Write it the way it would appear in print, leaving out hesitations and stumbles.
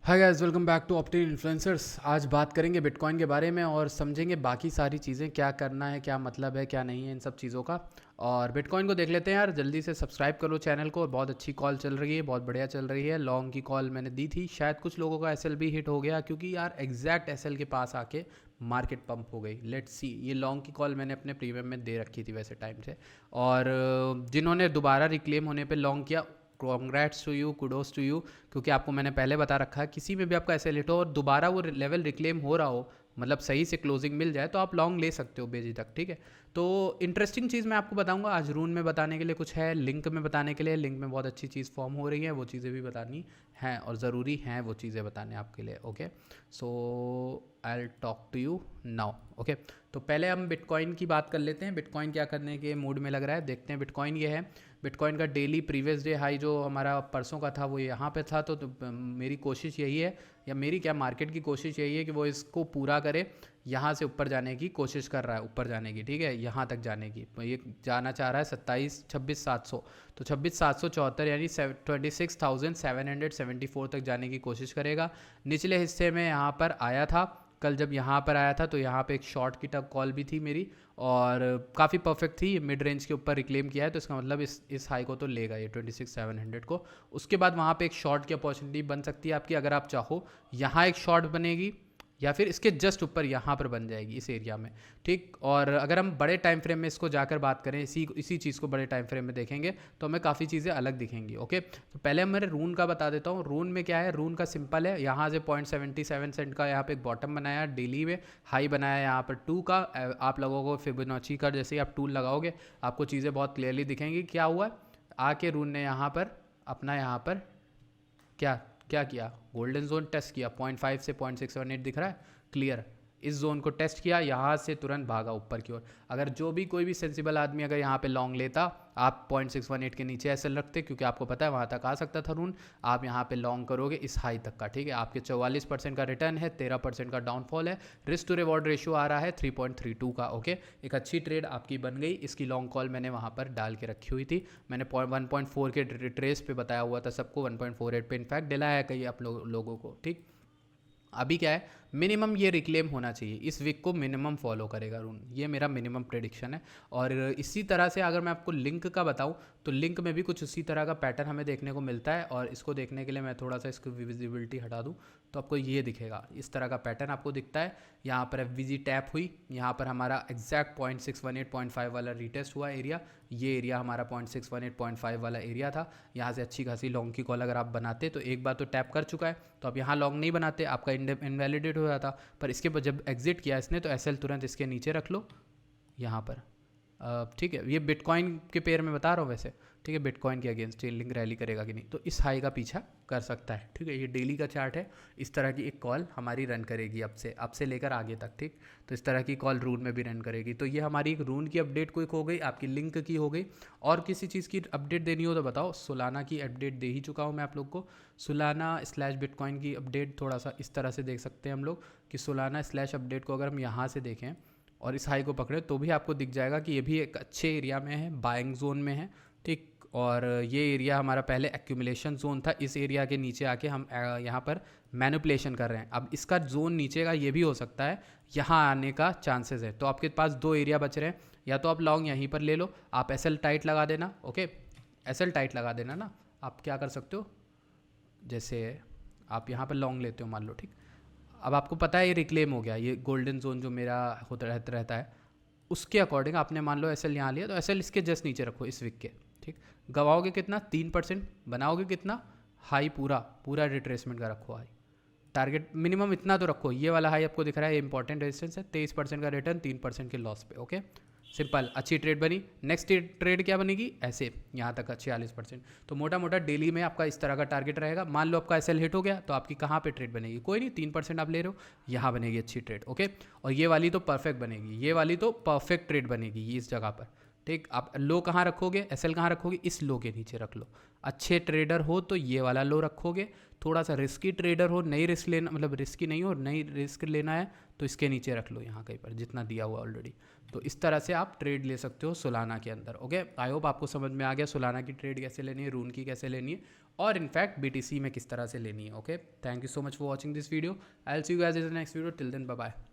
Hi guys, welcome back to Optin influencers. आज बात करेंगे बिटकॉइन के बारे में और समझेंगे बाकी सारी चीज़ें, क्या करना है, क्या मतलब है, क्या नहीं है इन सब चीज़ों का। और बिटकॉइन को देख लेते हैं यार। जल्दी से सब्सक्राइब करो चैनल को। बहुत अच्छी कॉल चल रही है, बहुत बढ़िया चल रही है। लॉन्ग की कॉल मैंने दी थी, शायद कुछ लोगों का एसएल भी हिट हो गया क्योंकि यार एग्जैक्ट एसएल के पास आके मार्केट पंप हो गई। Let's see. ये लॉन्ग की कॉल मैंने अपने प्रीमियम में दे रखी थी वैसे टाइम से। और जिन्होंने दोबारा रिक्लेम होने पे लॉन्ग किया, congrats to you, kudos to you. क्योंकि आपको मैंने पहले बता रखा है, किसी में भी आपका ऐसे लेट हो और दोबारा वो लेवल रिक्लेम हो रहा हो, मतलब सही से क्लोजिंग मिल जाए, तो आप लॉन्ग ले सकते हो बेझिझक। ठीक है। तो इंटरेस्टिंग चीज़ मैं आपको बताऊंगा आज। रून में बताने के लिए कुछ है, लिंक में बताने के लिए। लिंक में बहुत अच्छी चीज़ फॉर्म हो रही है, वो चीज़ें भी बतानी हैं और ज़रूरी हैं वो चीज़ें बताने आपके लिए। Okay, so I will talk to you now. Okay, तो पहले हम बिटकॉइन की बात कर लेते हैं। बिटकॉइन क्या करने के मूड में लग रहा है, देखते हैं। बिटकॉइन ये है, बिटकॉइन का डेली प्रीवियस डे हाई जो हमारा परसों का था वो यहाँ पे था। तो मेरी कोशिश यही है, या मेरी क्या, मार्केट की कोशिश यही है कि वो इसको पूरा करे। यहाँ से ऊपर जाने की कोशिश कर रहा है, ऊपर जाने की। ठीक है, यहाँ तक जाने की ये जाना चाह रहा है 26,700। तो 26,774 यानी 26,774 तक जाने की कोशिश करेगा। निचले हिस्से में यहाँ पर आया था कल, जब यहाँ पर आया था तो यहाँ पे एक शॉर्ट की टब कॉल भी थी मेरी और काफ़ी परफेक्ट थी। मिड रेंज के ऊपर रिक्लेम किया है, तो इसका मतलब इस हाई को तो लेगा ये 26,700 को। उसके बाद वहाँ पे एक शॉर्ट की अपॉर्चुनिटी बन सकती है आपकी, अगर आप चाहो। यहाँ एक शॉर्ट बनेगी या फिर इसके जस्ट ऊपर यहाँ पर बन जाएगी इस एरिया में। ठीक। और अगर हम बड़े टाइम फ्रेम में इसको जाकर बात करें, इसी चीज़ को बड़े टाइम फ्रेम में देखेंगे तो हमें काफ़ी चीज़ें अलग दिखेंगी। ओके, तो पहले मैं रून का बता देता हूँ। रून में क्या है, रून का सिंपल है। यहाँ से 0.77 का यहाँ पे एक बॉटम बनाया डेली में, हाई बनाया यहाँ पर 2 का। आप लोगों को फिबोनाची का जैसे ही आप टूल लगाओगे आपको चीज़ें बहुत क्लियरली दिखेंगी। क्या हुआ, आके रून ने यहाँ पर अपना यहाँ पर क्या क्या किया, गोल्डन जोन टेस्ट किया। 0.5 से 0.618 दिख रहा है क्लियर। इस जोन को टेस्ट किया, यहाँ से तुरंत भागा ऊपर की ओर। अगर जो भी कोई भी सेंसिबल आदमी अगर यहाँ पे लॉन्ग लेता, आप 0.618 के नीचे एसएल रखते, क्योंकि आपको पता है वहाँ तक आ सकता था रून। आप यहाँ पे लॉन्ग करोगे इस हाई तक का। ठीक है, आपके 44% का रिटर्न है, 13% का डाउनफॉल है। रिस्क टू रिवॉर्ड रेशियो आ रहा है 3.32 का। ओके, एक अच्छी ट्रेड आपकी बन गई। इसकी लॉन्ग कॉल मैंने वहाँ पर डाल के रखी हुई थी। मैंने 1.4 के ट्रेस पे बताया हुआ था सबको, 1.48 पे इनफैक्ट दिलाया है कई आप लोगों को। ठीक। अभी क्या है, मिनिमम ये रिक्लेम होना चाहिए, इस वीक को मिनिमम फॉलो करेगा रून, ये मेरा मिनिमम प्रेडिक्शन है। और इसी तरह से अगर मैं आपको लिंक का बताऊं तो लिंक में भी कुछ उसी तरह का पैटर्न हमें देखने को मिलता है। और इसको देखने के लिए मैं थोड़ा सा इसको विजिबिलिटी हटा दूं तो आपको ये दिखेगा, इस तरह का पैटर्न आपको दिखता है। यहाँ पर एफवीजी टैप हुई, यहाँ पर हमारा एग्जैक्ट 0.618.5 वाला रीटेस्ट हुआ एरिया। ये एरिया हमारा 0.618.5 वाला एरिया था। यहाँ से अच्छी खासी लॉन्ग की कॉल अगर आप बनाते तो एक बार तो टैप कर चुका है, तो आप यहाँ लॉन्ग नहीं बनाते, आपका इनवैलिडेट हो जाता। पर इसके बाद जब एग्जिट किया इसने तो एसएल तुरंत इसके नीचे रख लो यहाँ पर। ठीक है, ये बिटकॉइन के पेयर में बता रहा हूँ वैसे। ठीक है, बिटकॉइन के अगेंस्ट ये लिंक रैली करेगा कि नहीं, तो इस हाई का पीछा कर सकता है। ठीक है, ये डेली का चार्ट है। इस तरह की एक कॉल हमारी रन करेगी अब से लेकर आगे तक। ठीक, तो इस तरह की कॉल रून में भी रन करेगी। तो ये हमारी एक रून की अपडेट कोई हो गई, आपकी लिंक की हो गई। और किसी चीज़ की अपडेट देनी हो तो बताओ। सोलाना की अपडेट दे ही चुका हूँ मैं आप लोग को। सोलाना स्लैश बिटकॉइन की अपडेट थोड़ा सा इस तरह से देख सकते हैं हम लोग कि सोलाना स्लैश अपडेट को अगर हम यहाँ से देखें और इस हाई को पकड़े तो भी आपको दिख जाएगा कि ये भी एक अच्छे एरिया में है, बाइंग जोन में है। ठीक, और ये एरिया हमारा पहले एक्यूमुलेशन जोन था। इस एरिया के नीचे आके हम यहाँ पर मैनिपुलेशन कर रहे हैं। अब इसका जोन नीचे का ये भी हो सकता है, यहाँ आने का चांसेस है। तो आपके पास दो एरिया बच रहे हैं, या तो आप लॉन्ग यहीं पर ले लो, आप एसएल टाइट लगा देना। ओके, एसएल टाइट लगा देना ना। आप क्या कर सकते हो, जैसे आप यहाँ पर लॉन्ग लेते हो मान लो। ठीक, अब आपको पता है ये रिक्लेम हो गया, ये गोल्डन जोन जो मेरा होता रहता है उसके अकॉर्डिंग आपने मान लो एसएल यहाँ लिया, तो एसएल इसके जस्ट नीचे रखो इस वीक के। ठीक, गवाओगे कितना, 3%। बनाओगे कितना, हाई पूरा पूरा रिट्रेसमेंट का रखो हाई। टारगेट मिनिमम इतना तो रखो। ये वाला हाई आपको दिख रहा है, ये इंपॉर्टेंट रेजिस्टेंस है। 23% का रिटर्न, 3% के लॉस पे। ओके, सिंपल, अच्छी ट्रेड बनी। नेक्स्ट ट्रेड क्या बनेगी, ऐसे यहाँ तक 46%। तो मोटा मोटा डेली में आपका इस तरह का टारगेट रहेगा। मान लो आपका एसएल हिट हो गया तो आपकी कहाँ पे ट्रेड बनेगी, कोई नहीं, 3% आप ले रहे हो, यहाँ बनेगी अच्छी ट्रेड। ओके, और ये वाली तो परफेक्ट बनेगी, ये वाली तो परफेक्ट ट्रेड बनेगी ये इस जगह पर। ठीक। आप लो कहाँ रखोगे, एसएल कहाँ रखोगे, इस लो के नीचे रख लो। अच्छे ट्रेडर हो तो ये वाला लो रखोगे, थोड़ा सा रिस्की ट्रेडर हो, नई रिस्क लेना मतलब रिस्की नहीं हो, नई रिस्क लेना है तो इसके नीचे रख लो यहाँ कहीं पर, जितना दिया हुआ ऑलरेडी। तो इस तरह से आप ट्रेड ले सकते हो सोलाना के अंदर। ओके, आई होप आपको समझ में आ गया सोलाना की ट्रेड कैसे लेनी है, रून की कैसे लेनी है, और इनफैक्ट बीटीसी में किस तरह से लेनी है। Okay, thank you so much for watching this video. I will see you guys in the next video. Till then bye bye.